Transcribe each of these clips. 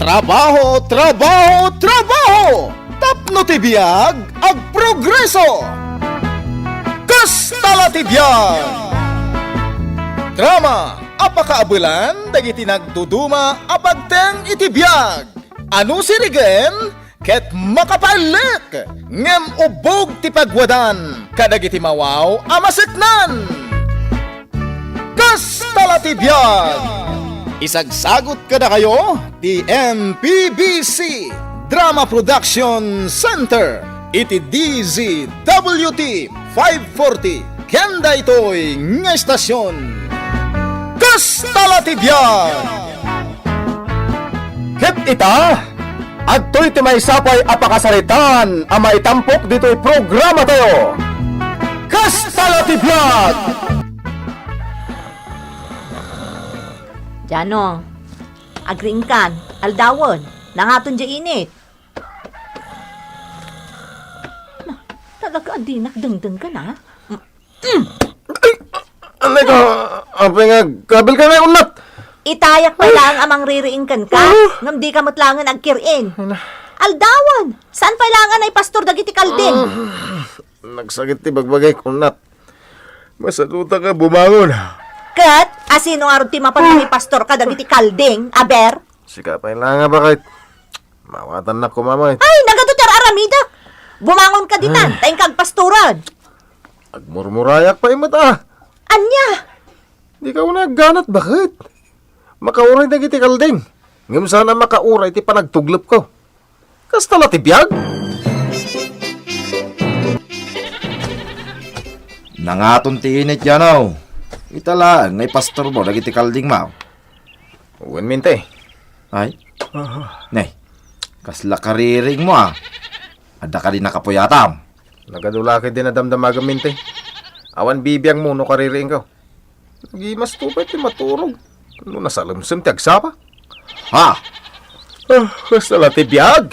Trabaho, trabaho, trabaho! Tapno ti biag, ag progreso! Kastala ti biag! Drama, apakaabulan, dagiti nagduduma, apagteng iti biag! Ano sirigen? Ket makapalik! Ngem ubog ti pagwadan, kadagiti mawaw, amasiknan! Kastala ti biag! Isagsagot ka na kayo, di MPBC Drama Production Center, iti DZWT 540, kenda ito'y nga estasyon. Kastala ti biag! Ket ita, agtoy ti may sapay apakasaritan, ang maitampok dito'y programa tayo. Kastala ti biag! Jano, agring kan, aldawon, nangaton dya init. Na, talaga di nakdengdeng ka na. Anay ka, apay nga, kabil ka na unat. Itayak pa lang amang ririingkan ka, ngam di ka matlangan agkirin. Aldawon, saan pa langan ay pastor dagiti kalding? Nagsakit ti bagbagay unat. Masaluta ka bumangon. Kat, asino nga rin ti mapanay pastor ka dagiti kalding, aber? Sika pa nga ba kahit mawatan na ko mamay. Ay, nagadutar aramida. Bumangon ka dinan, tayong kagpastoran. Agmurmurayak pa imot ah. Anya? Di ka nagganat bakit? Makauray na giti kalding. Ngam sana makauray ti panagtuglop ko. Kastala ti biyag? Nangaton ti init yan aw. Itala, ngay pastor mo, dagiti kalding maw. Uwan minte. Ay? Nay, kasla kariring mo ah. Ada ka din nakapuyatam. Nagadulaki din na damdamaga minte. Awan bibiyang muno kaririing ko. Nagimas tupay ti maturog. Ano nasalamsam ti agsapa? Ha? Kastala ti biyag.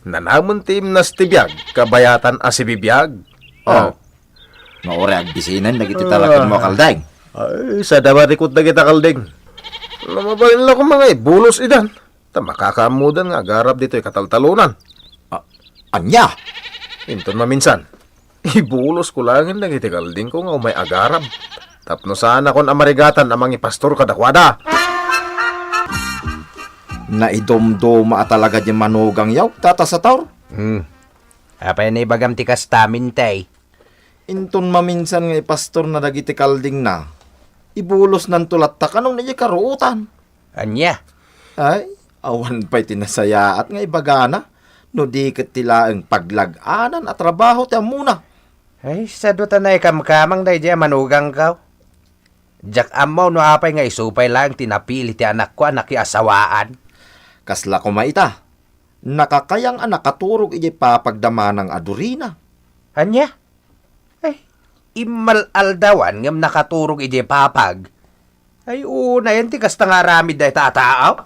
Nanamon ti imnas ti biyag. Kabayatan as si bibiyag. Oh. Maore agbisinan, dagiti talakan mo kalding. Ay, sa dabarikot na kita kalding. Namabalin lang ko mga bulos idan. Ta makakamudan nga, garap dito kataltalunan. Anya? Inton maminsan. Ibulos ko langin lang iti kalding ko nga umay agarab. Tapno sana kon amarigatan amang ipastor kadakwada. Naidomdoma talaga di manugang yaw, tata sa taur. Apay na ibagam ti kastamin tay. Inton maminsan nga pastor na dagiti kalding na. Ibulos ng tulat ta kanong niya karuutan. Anya? Ay, awan pa'y tinasayaat nga ibagana. No di kat tila ang paglaganan at trabaho ti muna. Ay, sa duta na ikamkamang day diya manugang ka. Jak amaw no apay nga isupay lang tinapili ti anak ko anak asawaan. Kasla ko maita. Nakakayang anak katurog ijay papagdama ng adurina. Anya? Ay, imal aldawan ngam nakaturog ijay papag. Ay, una yan ti kasta nga ramid day tataaw.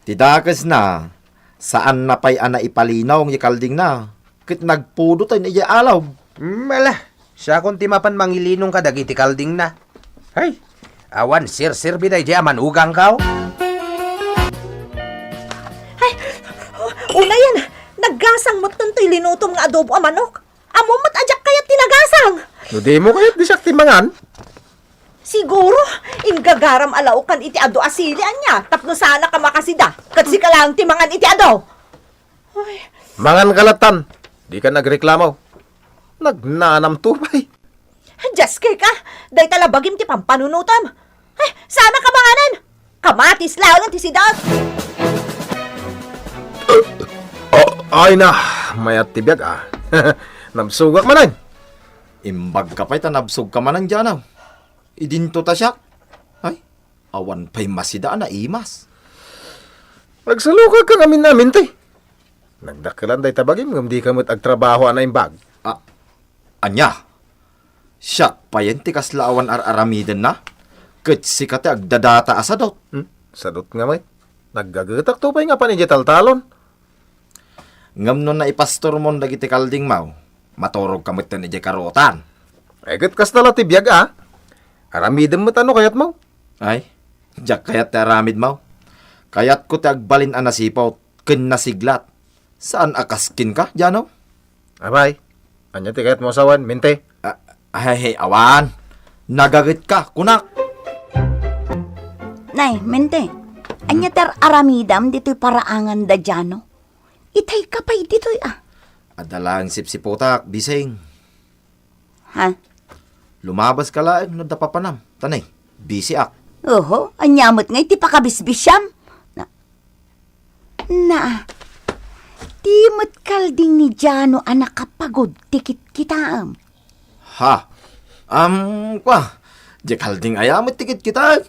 Tidakas na, saan na pa'y ana ipalinaw ang ikalding na. Kit nagpudo tayo na ijay alaw. Mala, siya kung timapan mangilinong ka dagiti kalding na. Ay, awan sir biday diya manugang ka. Una yan, naggasang mo tuntoy linutom nga adobo a manok. Amo mat ajak kayat tinagasang. No di mo kaya't di siya timangan. Siguro, ingagaram alaukan iti ado asilian niya. Tapno sana ka makasida. Katsi ka lang timangan iti ado. Ay, Mangan kalatan. Di ka nagreklamo. Nagnanam tupay. Jaske ka, day talabagim ti pampanunutam. Ay, sana ka manganan. Kamatis lang ti sidot. Ay na, mayat tibiyag ah. Namsugak manan. Imbag ka pa'y tanabsog ka manan dyan aw. Idinto ta siya. Ay, awan pa'y masidaan na imas. Nagsalukag ka ngamin namin te. Nagdakalan day tabagim ngam di ka mo't agtrabaho ana imbag. Anya? Siya pa yan ti kaslaawan ar-aramiden na. Katsi ka ti agdadata asadot. Sadot nga may. Naggagatak tupay nga pa ni taltalon. Ngam nun na ipastor mon dagiti kalding maw. Maturog kamot na ni karotan. Egat kas tala ti biyag ah. Aramidem mo tano kayat mo. Ay, jak kayat ti aramid maw. Kayat ko tagbalin ang nasipaw, ken nasiglat. Saan akaskin ka, Jano? Abay, anya ti kahit mo asawan, mente. Ay, awan. Nagagit ka, kunak. Nay, mente. Anya ter aramidam dito'y paraangan da Jano. Itay kapay dito'y Adalang sipsipotak, bising. Ha? Lumabas ka lang, nadapapanam. Tanay, busy ak. Oho, anyamot nga iti pakabisbisyam. Na, timot kalding ni Jano anak kapagod tikit kitaam. Ha? Kwa. Di kalding ayamit tikit kita.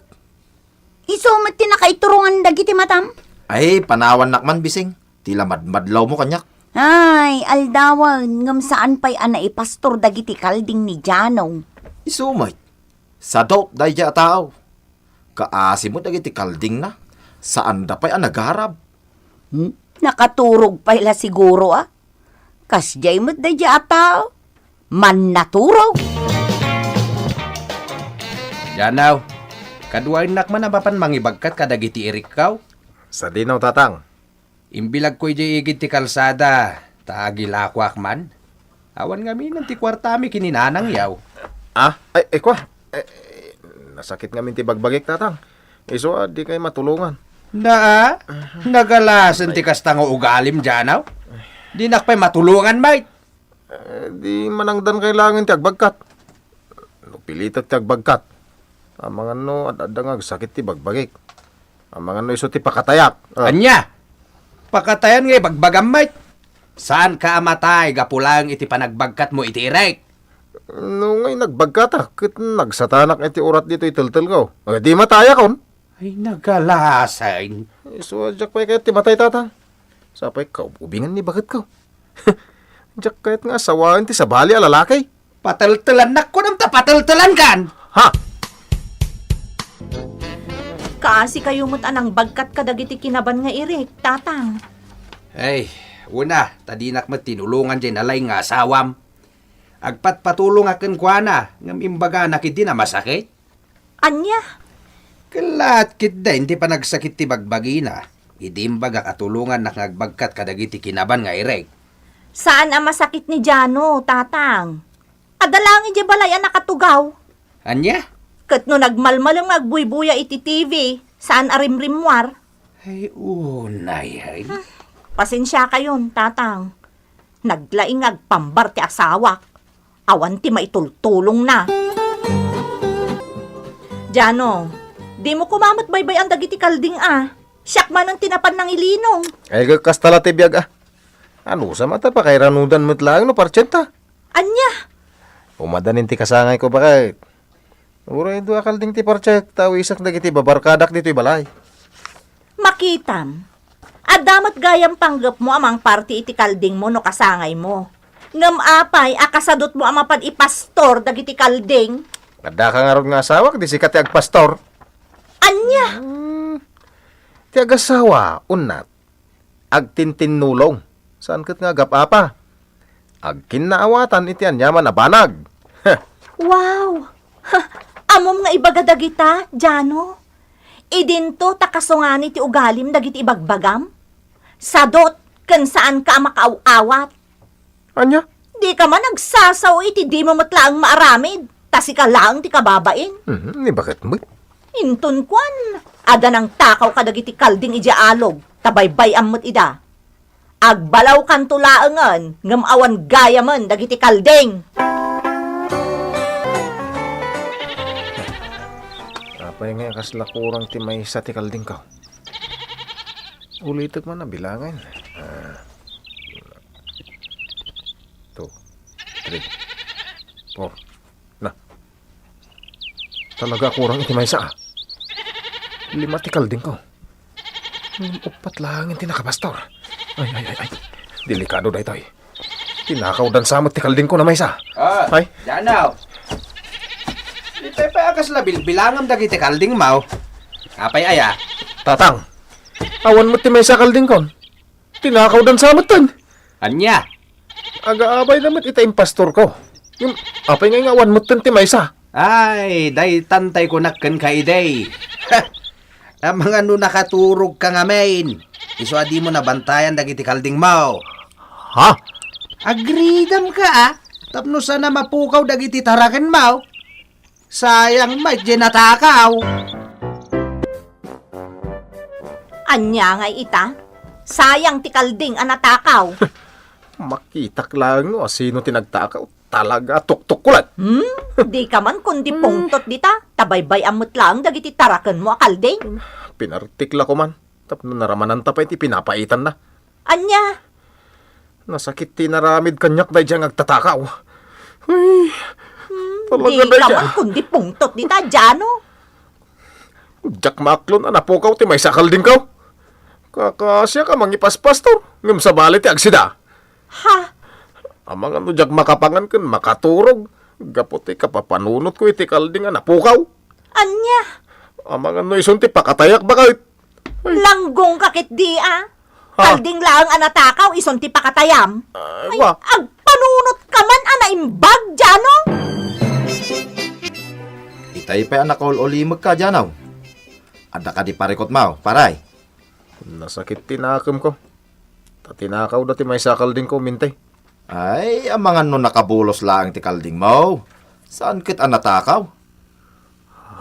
Isumat ti nakaiturungan dagiti matam. Ay, panawan nakman, bising. Tila madlaw mo kanyak. Ay, aldawan, ngam saan pa'y ipastor dagiti kalding ni Jano. Isumay. Sa dot, dahi dya tao. Kaasi mo dagiti kalding na. Saan da pa'y nagarab? Nakaturog pa ila siguro Kasjay mo't da dya ataw. Man naturog. Janaw, kaduain nakman apapan mangibagkat kadagiti irikaw. Sa dinaw, tatang. Imbilag ko iti igit ti kalsada, taagilakwak man. Awan nga minan ti kwartami kininanang yaw. Ay, kwa. Nasakit nga minti bagbagik, tatang. Iso, di kayo matulungan. Na, nagalasan ti kastango ugalim Janaw. Di nakpay matulungan, mate. Di manangdan kailangan ti agbagkat. Pilitak ti agbagkat. Ang mga adadangag sakit ti bagbagik. Ang mga iso ti pakatayak. Anya, pakatayan nga bagbagam, mate. Saan ka amatay, gapulang iti panagbagkat mo iti irek? No ngay nagbagkat kit nagsatanak iti urat dito itiltil ko. Di mataya kon. Ay, nagalasan. So, jak pa kayo ti matay, tatang. Sapay ka, ubingan ni bakit ka. Jak kahit nga asawaan ti sabali a lalaki. Pataltalan na ko ng pataltalan kan. Ha? Kaasi kayo mo't anang bagkat kadagiti kinaban nga irik, tatang. Ay, una, tadinak mo tinulungan dyan alay nga asawam. Agpatpatulong akin kwa na, ngam imbaga nakiti na masakit. Anya? Kalat kit da, hindi pa nagsakit ti bagbagi na. Idimbaga katulungan na nagbagkat kadagiti kinaban nga irek. Saan ang masakit ni Jano, tatang? Adalangin di balay ang nakatugaw. Anya? Kat no nagmalmalang magbuybuya iti TV, saan arimrimwar? Ay, unay, ay. Pasensya kayon, tatang. Naglaing agpambar ti asawak. Awan ti maitultulong na. Jano, di mo kumamot baybay ang dagiti kalding Siyak man ang tinapan ng ilinong. Ay kastala ti biyag Ano sa mata pa kay ranudan mo't lang no partsenta. Anya? Umadanin ti kasangay ko bakit. Uray do akal ding ti partsek tao isak dagiti babarkadak dito'y balay. Makitam. Adamat gayam panggap mo amang party iti kalding mo no kasangay mo. Ngam apay, akasadot mo amapan ipastor dagiti kalding. Kada ka nga ron nga asawak di sikat ti agpastor. Anya? Ti agasawa unat agtintinulong. Saan kat nga gapapa? Agkinaawatan iti anyaman na banag. Wow! Amom nga ibaga dagita, Jano. Idinto takasungani ti ugalim dagiti ibagbagam. Sadot, kan saan ka makaaw-awat. Anya? Di ka man nagsasaw iti di mo matlaang maaramid. Tasi ka lang ti kababain. Ni bakit mo? Intun kwan. Ada ng takaw kadagiti kalding ijaalog. Tabaybay amot ida. Agbalaw kan tulaangan. Ngam awan gaya man dagiti kalding. Apay nga kasla kurang ti may sa ti kalding ka. Ulitig man na bilangan. 2, 3, 4. Na. Talaga kurang iti may sa 5 ti kalding ko. 4 lang yung tinakapastor. Ay. Delikado da ito. Tinakaw dan samot ti kalding ko na may sa. Ay. Janaw. Ito pa akas labil, bilangam dagiti kalding mau. Apay aya. Tatang. Awan mo ti may sa kalding ko. Tinakaw dan samot tan. Anya? Aga-abay naman ita yung pastor ko. Yung apay nga awan mo tan ti may sa. Ay, day tantay ko nakken kay day. Ang mga no nakaturog ka nga main. Iso adi mo nabantayan dagiti kalding mo. Ha? Agreedam ka Tapno sana mapukaw dagiti taraken mo. Sayang may natakaw. Anya nga ita, sayang ti kalding anatakaw. Makitak lang no, sino tinagtakaw. Talaga, tuktukulat. Di ka man kundi pungtot dita, tabaybay amot lang dagiti taraken mo a kalding. Pinartikla ko man. Tapno naramanan tapay ti pinapaitan na. Anya, Nasakit ti naramid kanyak dahi diyang agtatakaw. Ay, di talaga dahi ka dyan. man kundi pungtot dita, Jano. Jack Macklon, anapukaw ti may sakal din kaw. Kakasya ka mangipas pastor. Ngam sa bali ti agsida. Ha? Amang ano Jack makapangan kan makaturog. Gaputi kapapanunot ko iti kalding anapukaw. Anya, Amang ano isun ti pakatayak bakit. langgong kakit di Ha? Kalding lang anatakaw, ison ti pakatayam. Ay, wa. Agpanunot ka man anaimbag, Jano. Itay pa anak ulimag ka dyan, Ada ka di parikot mo, paray. Nasakit tinakam ko. Tatinakaw dati may sakal din ko mintay. Ay, ang mga no nakabulos lang ti kalding mo. Saan kit anatakaw?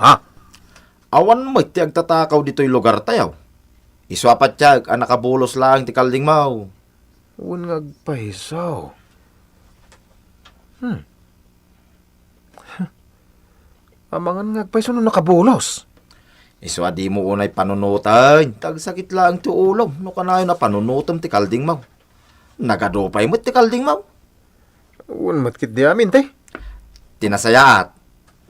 Ha? Awan mo ti agtatakaw dito'y lugar tayo. Iswapat tiyag, ang nakabulos lang ti kalding mo. Uwan nga agpahisaw. Amangan nga agpahisaw no nakabulos. Iswa di mo unay panunutan. Tagsakit lang ti ulong. No kanayo na panunutan ti kalding mo. Nagadupay mo ti kalding mo. Uwan matkit di amin tay. Tinasayaat.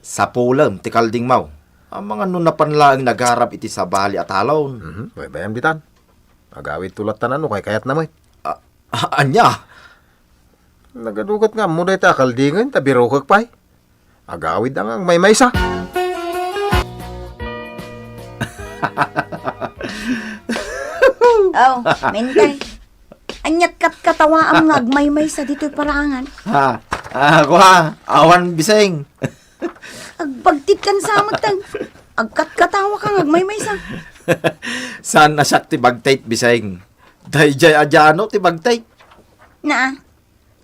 Sa pulam ti kalding mo. Ang mga nun na panlaang nagharap iti sa bali at halon. Bayam ditan. Agawid tulat tanan no kay kayat na may. Anya? Nagadugat nga mo na ita kaldingan tabirokak pay. Agawid ang may maysa. Oh, mentay. Anyat kat katawa ang ngagmaymay sa dito'y parangan. Ako ha. Awan biseng. Agbagtit kan sa amatag. Agkat katawa ka ngagmaymay sa. Saan na siya ti bagtayt biseng? Dayjay adyano ti bagtayt. Na,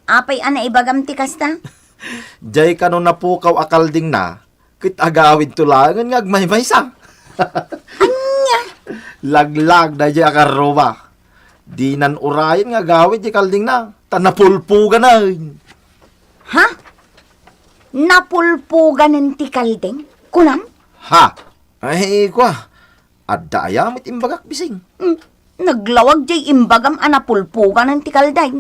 apay ana ibagam ti kasta. Jay ka no napukaw akalding na. Kit agawid tulangan nga agmaymay sa. Anya? Laglag na jay akaroba. Di nan urayan nga gawid di kalding na. Tanapulpugan na. Ha? Napulpugan ng ti kalding? Kunam? Ha? Ay, kwa. Adda ayamit imbagak bising. Naglawag jay imbagam anapulpugan ng ti kalday.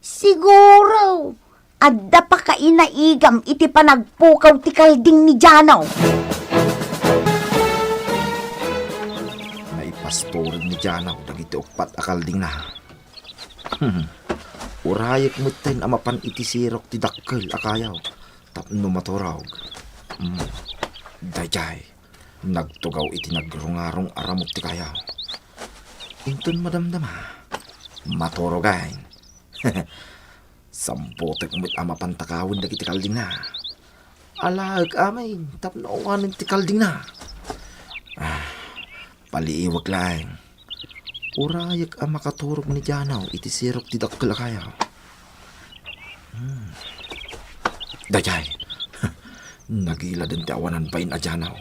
Siguro, adda pa kainaigam iti panagpukaw ti kalding ni Janaw. Pastorin ni Janaw, dagiti upat akalding na. Urayek mo tayo amapan iti sirok ti dakkel akayaw. Tapno maturog. Dayjay, nagtugaw iti nagrungarong aramot ti kayaw. Inton madamdama, maturogain. Sampotek mo't amapan takawin dagiti kalding na. Alag amay, tapno awanin ti kalding na. Paliiwag lang. Urayak ang makaturog ni Janaw, iti sirok ti dakkel akayaw. Dayay, nagila din ti awanan pa a Janaw.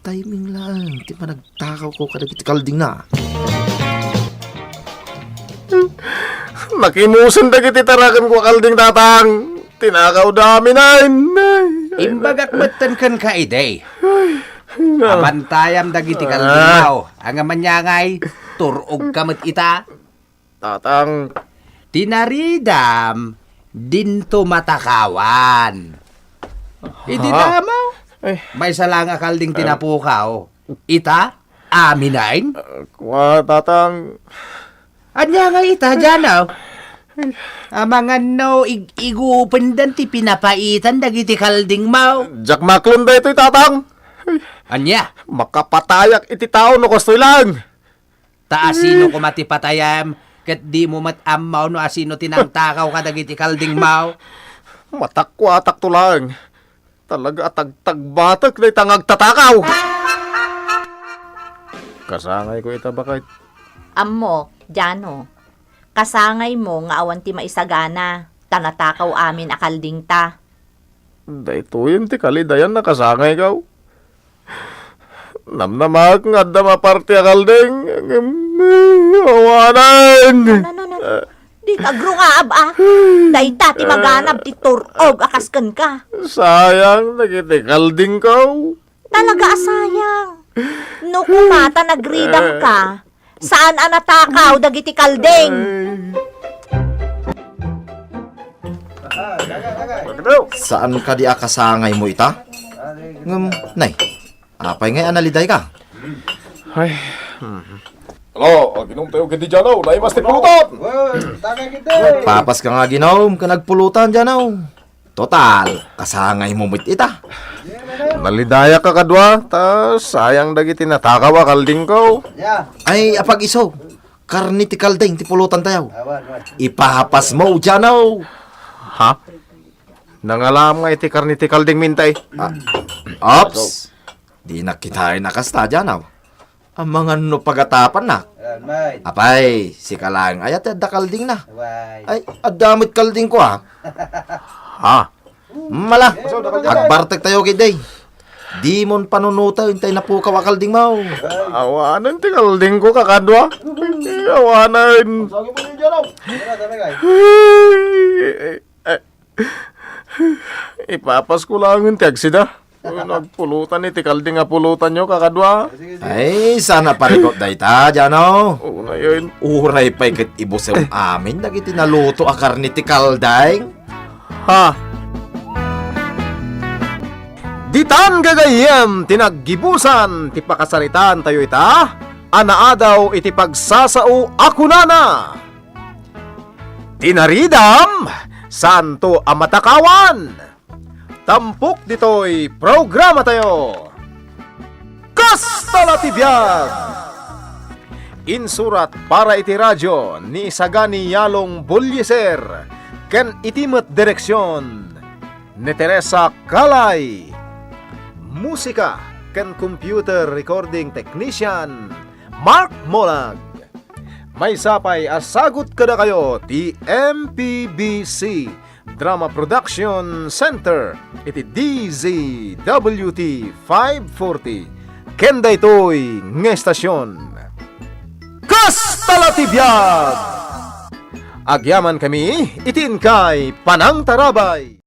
Timing lang, ti managtakaw ko kadag iti kalding na. Nakimusan dagiti tarakan ko kalding tatang. Tinakaw dami na. Imbagak matan kan ka iday. Abantayam dagiti kaldimaw. Ang amanyangay, turog kamat ita. Tatang. Tinaridam, dinto matakawan. Idi tamaw. May salang akalding tinapukaw. Ita, aminain. Kwa tatang. Anyangay ita, Janaw. Mga no, igupandan ti pinapaitan dagiti kalding mau. Jack Macklon da ito'y tatang. Anya, Makapatayak iti tao no kastoy lang. taasino ko matipatayam, kat di mo matamaw no asino tinangtakaw ka dagiti kalding mau. Matakwa atak to lang. Talaga atagtagbatak na itangag tatakaw. Kasangay ko ita bakit? Ammo, Jano, kasangay mo nga awan ti maisagana, tanatakaw amin akalding ta. Dahito yun ti kalidayan na kasangay ka. Namnamak nga da maparte akalding. Awanan! No. Di agro nga aba. Dayta ti maganab ti turog akasken ka. Sayang, nagitikalding ka. Talaga asayang. No kumata nagridam ka, saan anatakaw dagiti kalding? Saan ka di akasangay mo ita? Nay, apay ngay analiday ka? Ay. Hello, ginom tayo kiti dyan o. Naimas ti pulutan. Papas ka nga ginom, ka nagpulutan dyan o. Total, kasangay mo mit ita. Nalidaya ka kadwa, ta sayang dagiti natakaw akalding ko. Ay, apag iso. Karni ti kalding, ti pulutan tayo. Ipahapas mo dyan o. Ha? Nangalam nga iti karniti kalding mintay. Ops! Di nakitain nakasta dyan o. Ang mga no pagatapan na. Apay, si kalang ayat da kalding na. Ay, adamit kalding ko ha. Ha? Mala, agbartek tayo kiday. Di mon panunuta, hintay na po kawakalding mo. Awanan ti kalding ko kakadwa. Awanan. Ipapas ko lang yung tegsida. Nagpulutan iti kalding nga pulutan nyo kakadwa. Ay, sana parikot day ta, dyan o. Una yun. Uray pa ikit ibusem amin, nagiti naluto akar ni ti kalday. Ha? Ditan gagayem tinaggibusan ti pakasaritan tayo ita. Anaadaw iti pagsasao ako nana. Tinaridam santo amatakawan. Tampok ditoy programa tayo. Kastala ti biag. Insurat para iti radyo ni Sagani Yalong Bulyeser. Ken itimet direksyon ni Teresa Kalay. Musika ken computer recording technician Mark Molag. May sapay asagot kada kayo ti MPBC Drama Production Center iti DZWT 540 ken daytoy nga estasyon. Kastala ti biag! Agyaman kami, itin kay Panang Tarabay.